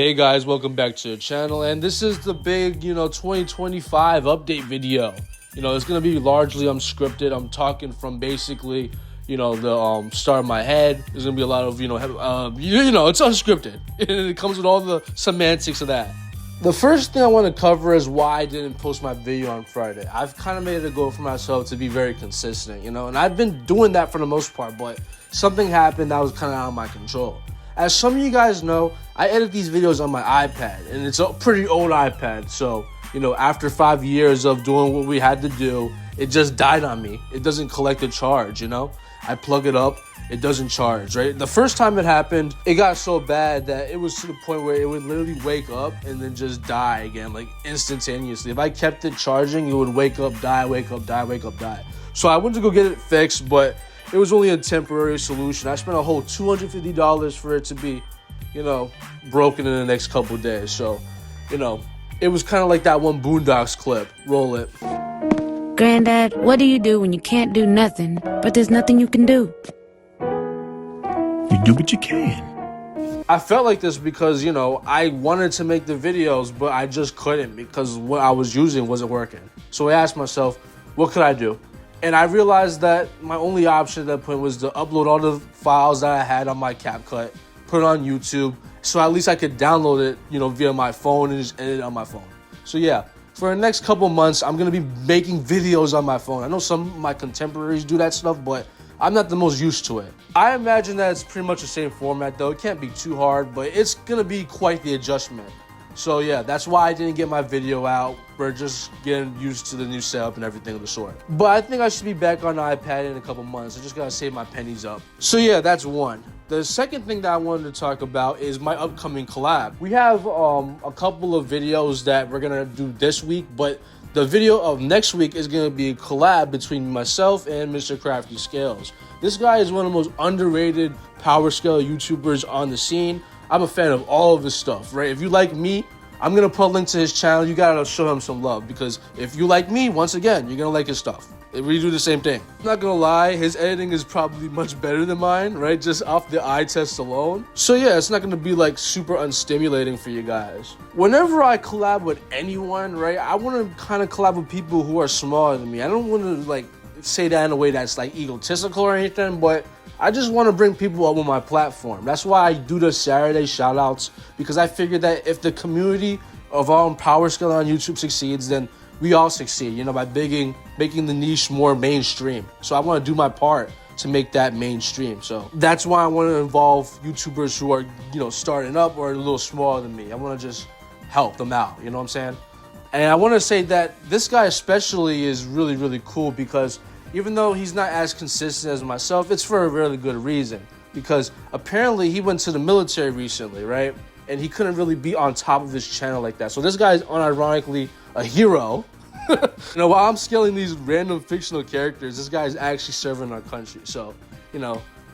Hey guys, welcome back to the channel, and this is the big 2025 update video. It's gonna be largely unscripted. I'm talking from basically the start of my head. There's gonna be a lot of it's unscripted and it comes with all the semantics of that. The first thing I want to cover is why I didn't post my video on Friday. I've kind of made it a goal for myself to be very consistent, and I've been doing that for the most part, but something happened that was kind of out of my control. As some of you guys know, I edit these videos on my iPad, and it's a pretty old iPad. So, after 5 years of doing what we had to do, it just died on me. It doesn't collect a charge, I plug it up, it doesn't charge, right? The first time it happened, it got so bad that it was to the point where it would literally wake up and then just die again, like instantaneously. If I kept it charging, it would wake up, die, wake up, die, wake up, die. So I went to go get it fixed, but it was only a temporary solution. I spent a whole $250 for it to be, broken in the next couple of days. So, it was kind of like that one Boondocks clip. Roll it. Granddad, what do you do when you can't do nothing, but there's nothing you can do? You do what you can. I felt like this because, I wanted to make the videos, but I just couldn't because what I was using wasn't working. So I asked myself, what could I do? And I realized that my only option at that point was to upload all the files that I had on my CapCut, put it on YouTube, so at least I could download it, via my phone and just edit it on my phone. So yeah, for the next couple months, I'm gonna be making videos on my phone. I know some of my contemporaries do that stuff, but I'm not the most used to it. I imagine that it's pretty much the same format though. It can't be too hard, but it's gonna be quite the adjustment. So yeah, that's why I didn't get my video out. We're just getting used to the new setup and everything of the sort. But I think I should be back on the iPad in a couple months. I just gotta save my pennies up. So yeah, that's one. The second thing that I wanted to talk about is my upcoming collab. We have a couple of videos that we're gonna do this week, but the video of next week is gonna be a collab between myself and Mr Crafty Scales. This guy is one of the most underrated power scale YouTubers on the scene. I'm a fan of all of his stuff, right? If you like me, I'm gonna put a link to his channel. You gotta show him some love because if you like me, once again, you're gonna like his stuff. We do the same thing. I'm not gonna lie, his editing is probably much better than mine, right? Just off the eye test alone. So yeah, it's not gonna be like super unstimulating for you guys. Whenever I collab with anyone, right, I wanna kind of collab with people who are smaller than me. I don't wanna like say that in a way that's like egotistical or anything, but I just want to bring people up on my platform. That's why I do the Saturday shoutouts, because I figure that if the community of our own power scale on YouTube succeeds, then we all succeed, by making the niche more mainstream. So I want to do my part to make that mainstream. So that's why I want to involve YouTubers who are, starting up or a little smaller than me. I want to just help them out, you know what I'm saying? And I want to say that this guy especially is really, really cool because even though he's not as consistent as myself, it's for a really good reason. Because apparently he went to the military recently, right? And he couldn't really be on top of his channel like that. So this guy is unironically a hero. While I'm scaling these random fictional characters, this guy is actually serving our country. So,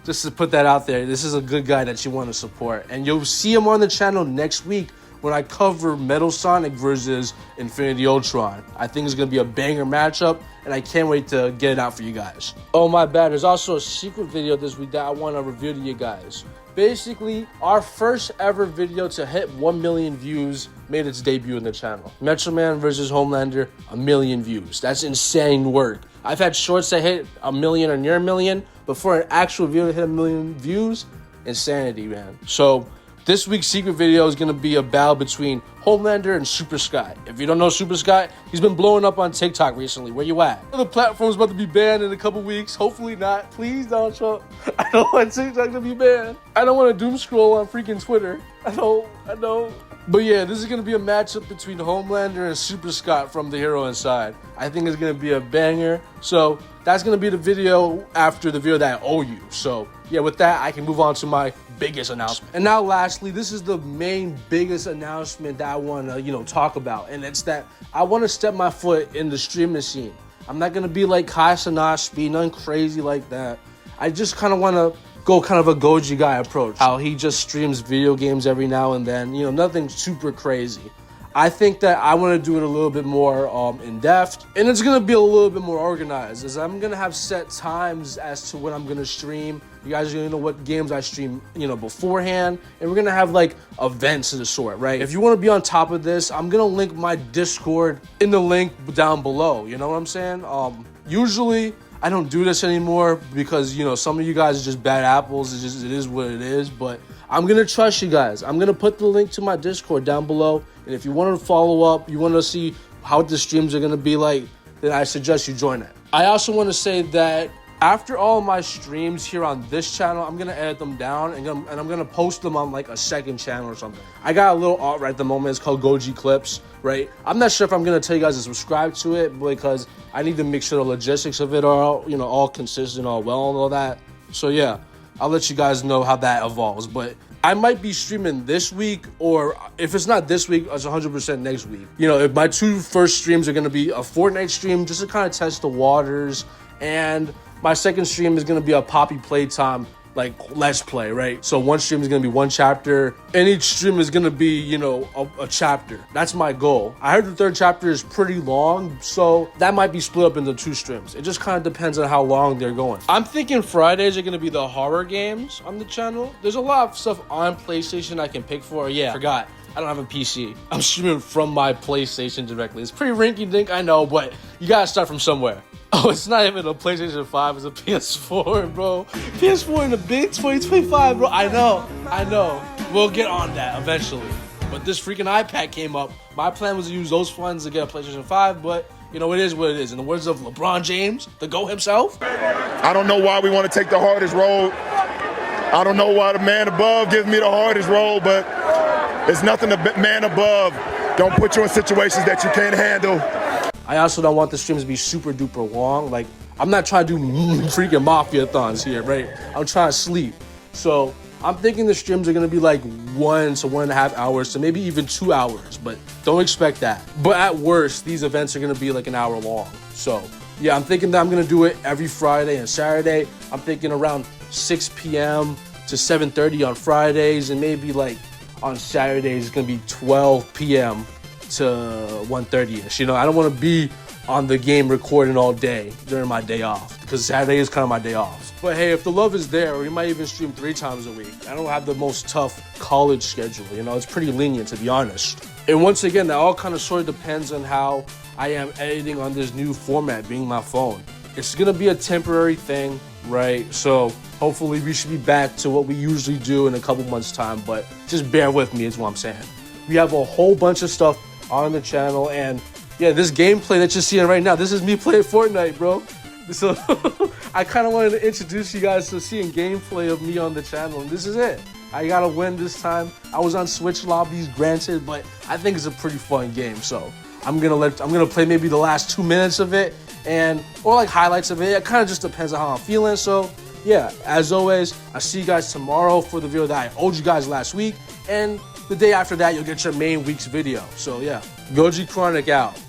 just to put that out there, this is a good guy that you want to support. And you'll see him on the channel next week when I cover Metal Sonic versus Infinity Ultron. I think it's going to be a banger matchup, and I can't wait to get it out for you guys. Oh, my bad. There's also a secret video this week that I want to review to you guys. Basically, our first ever video to hit 1 million views made its debut in the channel. Metro Man versus Homelander, 1 million views. That's insane work. I've had shorts that hit 1 million or near 1 million, but for an actual video to hit 1 million views, insanity, man. So this week's secret video is going to be a battle between Homelander and Super Sky. If you don't know Super Sky, he's been blowing up on TikTok recently. Where you at? The platform's about to be banned in a couple weeks. Hopefully not. Please, Donald Trump. I don't want TikTok to be banned. I don't want to doom scroll on freaking Twitter. I don't. But yeah, this is going to be a matchup between Homelander and Super Scott from The Hero Inside. I think it's going to be a banger. So that's going to be the video after the video that I owe you. So yeah, with that, I can move on to my biggest announcement. And now lastly, this is the main biggest announcement that I want to, talk about. And it's that I want to step my foot in the streaming scene. I'm not going to be like Kai Cenat, be nothing crazy like that. I just kind of want to go kind of a Goji guy approach. How he just streams video games every now and then, nothing super crazy. I think that I want to do it a little bit more in depth, and it's going to be a little bit more organized, as I'm going to have set times as to when I'm going to stream, You guys are gonna know what games I stream, you know, beforehand, and we're gonna have like events of the sort, right? If you want to be on top of this, I'm gonna link my Discord in the link down below. You know what I'm saying? Usually I don't do this anymore because, you know, some of you guys are just bad apples. It is what it is. But I'm gonna trust you guys. I'm gonna put the link to my Discord down below, and if you want to follow up, you want to see how the streams are gonna be like, then I suggest you join it. I also want to say that after all my streams here on this channel, I'm gonna edit them down and I'm gonna post them on like a second channel or something. I got a little alt right at the moment. It's called Goji Clips, right? I'm not sure if I'm gonna tell you guys to subscribe to it because I need to make sure the logistics of it are, you know, all consistent, all well, and all that. So yeah, I'll let you guys know how that evolves. But I might be streaming this week, or if it's not this week, it's 100% next week. You know, if my 2 first streams are gonna be a Fortnite stream just to kind of test the waters, and my second stream is going to be a Poppy Playtime, like, let's play, right? So one stream is going to be 1 chapter, and each stream is going to be, you know, a chapter. That's my goal. I heard the 3rd chapter is pretty long, so that might be split up into 2 streams. It just kind of depends on how long they're going. I'm thinking Fridays are going to be the horror games on the channel. There's a lot of stuff on PlayStation I can pick for. Yeah, I forgot. I don't have a PC. I'm streaming from my PlayStation directly. It's pretty rinky-dink, I know, but you gotta start from somewhere. Oh, it's not even a PlayStation 5, it's a PS4, bro. PS4 in the big 2025, bro. I know. We'll get on that eventually. But this freaking iPad came up. My plan was to use those funds to get a PlayStation 5, but you know, it is what it is. In the words of LeBron James, the GOAT himself. I don't know why we want to take the hardest road. I don't know why the man above gives me the hardest road, but it's nothing the man above. Don't put you in situations that you can't handle. I also don't want the streams to be super duper long. Like, I'm not trying to do freaking mafia-thons here, right? I'm trying to sleep. So I'm thinking the streams are gonna be like 1 to 1.5 hours, to maybe even 2 hours, but don't expect that. But at worst, these events are gonna be like an hour long. So yeah, I'm thinking that I'm gonna do it every Friday and Saturday. I'm thinking around 6 p.m. to 7:30 on Fridays, and maybe like on Saturdays it's gonna be 12 p.m. to 1:30ish. You know, I don't want to be on the game recording all day during my day off, because Saturday is kind of my day off. But hey, if the love is there, we might even stream 3 times a week. I don't have the most tough college schedule, you know, it's pretty lenient, to be honest. And once again, that all kind of sort of depends on how I am editing on this new format, being my phone. It's gonna be a temporary thing, right? So hopefully we should be back to what we usually do in a couple months' time, but just bear with me is what I'm saying. We have a whole bunch of stuff on the channel, and yeah, this gameplay that you're seeing right now, this is me playing Fortnite, bro. So I kind of wanted to introduce you guys to seeing gameplay of me on the channel, and this is it. I gotta win this time. I was on Switch lobbies, granted, but I think it's a pretty fun game. So I'm gonna play maybe the last 2 minutes of it, or like highlights of it. It kind of just depends on how I'm feeling. So yeah, as always, I'll see you guys tomorrow for the video that I owed you guys last week, and the day after that, you'll get your main week's video. So yeah, Goji-Chronic out.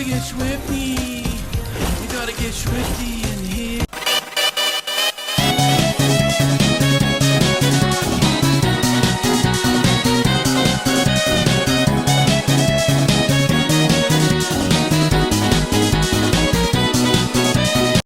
Get swifty. You gotta get swifty.